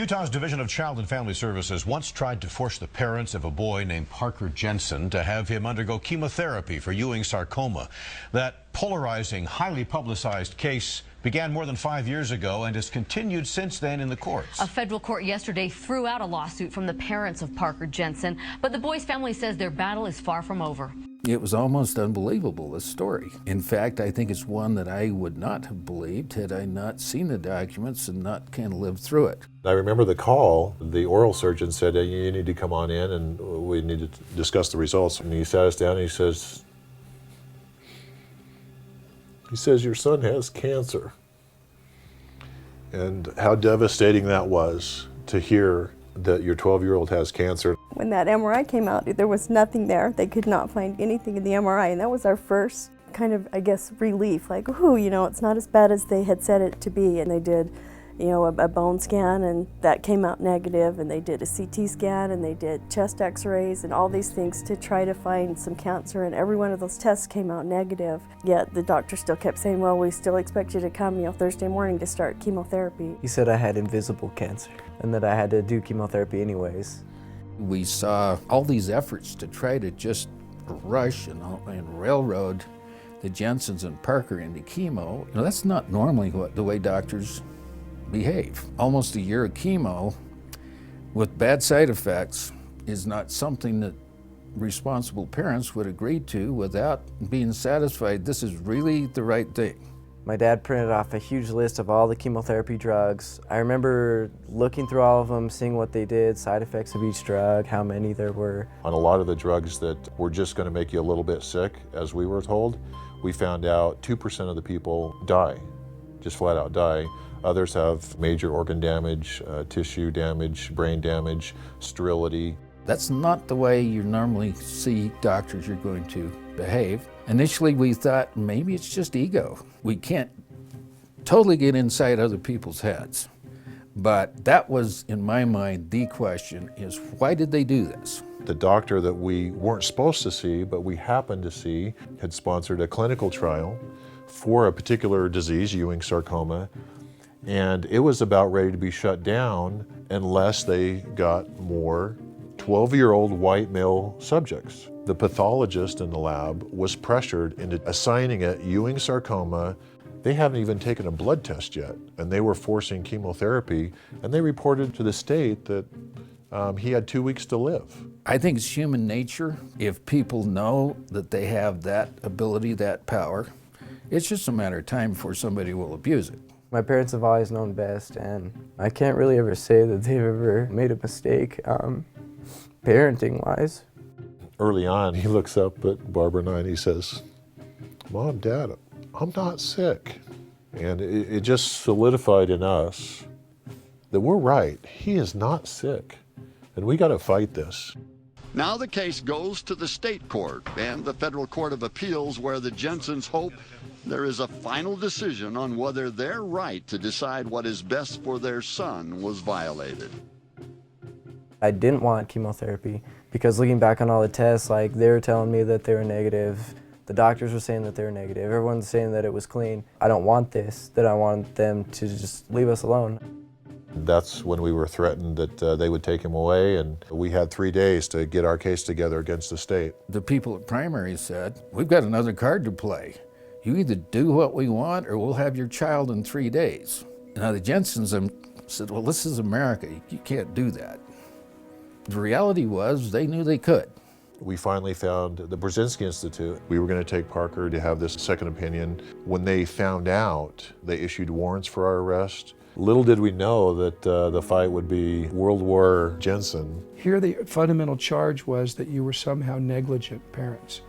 Utah's Division of Child and Family Services once tried to force the parents of a boy named Parker Jensen to have him undergo chemotherapy for Ewing sarcoma. That polarizing, highly publicized case began more than 5 years ago and has continued since then in the courts. A federal court yesterday threw out a lawsuit from the parents of Parker Jensen, but the boy's family says their battle is far from over. It was almost unbelievable, this story. In fact, I think it's one that I would not have believed had I not seen the documents and not kind of lived through it. I remember the call. The oral surgeon said, hey, you need to come on in and we need to discuss the results. And he sat us down and he says, your son has cancer. And how devastating that was to hear that your 12-year-old has cancer. When that MRI came out, there was nothing there. They could not find anything in the MRI, and that was our first kind of, I guess, relief. Like, whoo, it's not as bad as they had said it to be. And they did, a bone scan, and that came out negative, and they did a CT scan, and they did chest x-rays and all these things to try to find some cancer, and every one of those tests came out negative. Yet the doctor still kept saying, well, we still expect you to come, Thursday morning to start chemotherapy. He said I had invisible cancer and that I had to do chemotherapy anyways. We saw all these efforts to try to just rush and railroad the Jensens and Parker into chemo. That's not normally the way doctors behave. Almost a year of chemo with bad side effects is not something that responsible parents would agree to without being satisfied this is really the right thing. My dad printed off a huge list of all the chemotherapy drugs. I remember looking through all of them, seeing what they did, side effects of each drug, how many there were. On a lot of the drugs that were just going to make you a little bit sick, as we were told, we found out 2% of the people die, just flat out die. Others have major organ damage, tissue damage, brain damage, sterility. That's not the way you normally see doctors are going to behave. Initially, we thought maybe it's just ego. We can't totally get inside other people's heads. But that was, in my mind, the question is, why did they do this? The doctor that we weren't supposed to see, but we happened to see, had sponsored a clinical trial for a particular disease, Ewing sarcoma, and it was about ready to be shut down unless they got more 12-year-old white male subjects. The pathologist in the lab was pressured into assigning it Ewing sarcoma. They haven't even taken a blood test yet, and they were forcing chemotherapy, and they reported to the state that he had 2 weeks to live. I think it's human nature. If people know that they have that ability, that power, it's just a matter of time before somebody will abuse it. My parents have always known best, and I can't really ever say that they've ever made a mistake parenting-wise. Early on, he looks up at Barbara and I and he says, Mom, Dad, I'm not sick. And it just solidified in us that we're right. He is not sick, and we got to fight this. Now the case goes to the state court and the Federal Court of Appeals, where the Jensens hope there is a final decision on whether their right to decide what is best for their son was violated. I didn't want chemotherapy because looking back on all the tests, they were telling me that they were negative. The doctors were saying that they were negative. Everyone's saying that it was clean. I don't want this, that I want them to just leave us alone. That's when we were threatened that they would take him away, and we had 3 days to get our case together against the state. The people at primary said, we've got another card to play. You either do what we want or we'll have your child in 3 days. Now the Jensens said, well, this is America. You can't do that. The reality was they knew they could. We finally found the Brzezinski Institute. We were going to take Parker to have this second opinion. When they found out, they issued warrants for our arrest. Little did we know that the fight would be World War Jensen. Here the fundamental charge was that you were somehow negligent parents.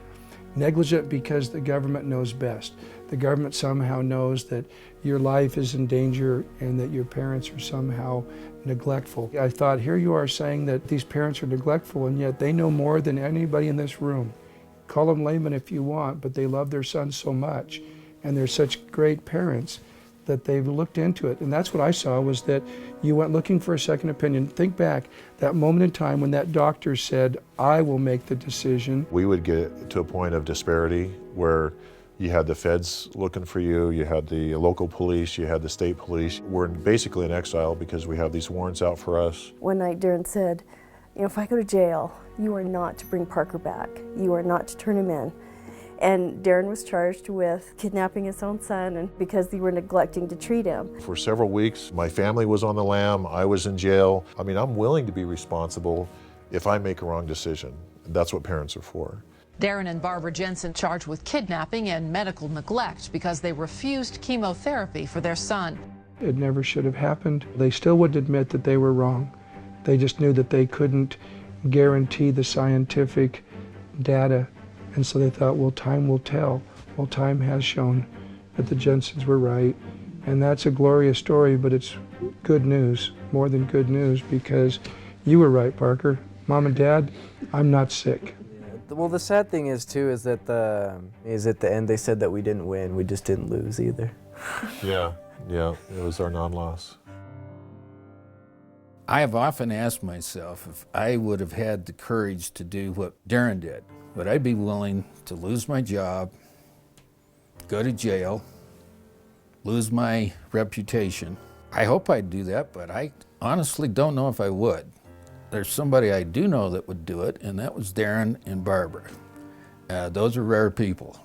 Negligent because the government knows best. The government somehow knows that your life is in danger and that your parents are somehow neglectful. I thought, here you are saying that these parents are neglectful, and yet they know more than anybody in this room. Call them laymen if you want, but they love their son so much, and they're such great parents that they've looked into it. And that's what I saw, was that you went looking for a second opinion. Think back, that moment in time when that doctor said, I will make the decision. We would get to a point of disparity where You had the feds looking for you, you had the local police, you had the state police. We're basically in exile because we have these warrants out for us. One night Darren said, you know, if I go to jail, you are not to bring Parker back. You are not to turn him in. And Darren was charged with kidnapping his own son and because they were neglecting to treat him. For several weeks, my family was on the lam, I was in jail. I mean, I'm willing to be responsible if I make a wrong decision. That's what parents are for. Darren and Barbara Jensen charged with kidnapping and medical neglect because they refused chemotherapy for their son. It never should have happened. They still would admit that they were wrong. They just knew that they couldn't guarantee the scientific data, and so they thought, well, time will tell. Well, time has shown that the Jensens were right, and that's a glorious story, but it's good news, more than good news, because you were right, Parker. Mom and Dad, I'm not sick. Well, the sad thing is too is that at the end they said that we didn't win. We just didn't lose either. Yeah, it was our non-loss. I have often asked myself if I would have had the courage to do what Darren did. Would I be willing to lose my job, go to jail, lose my reputation? I hope I'd do that, but I honestly don't know if I would. There's somebody I do know that would do it, and that was Darren and Barbara. Those are rare people.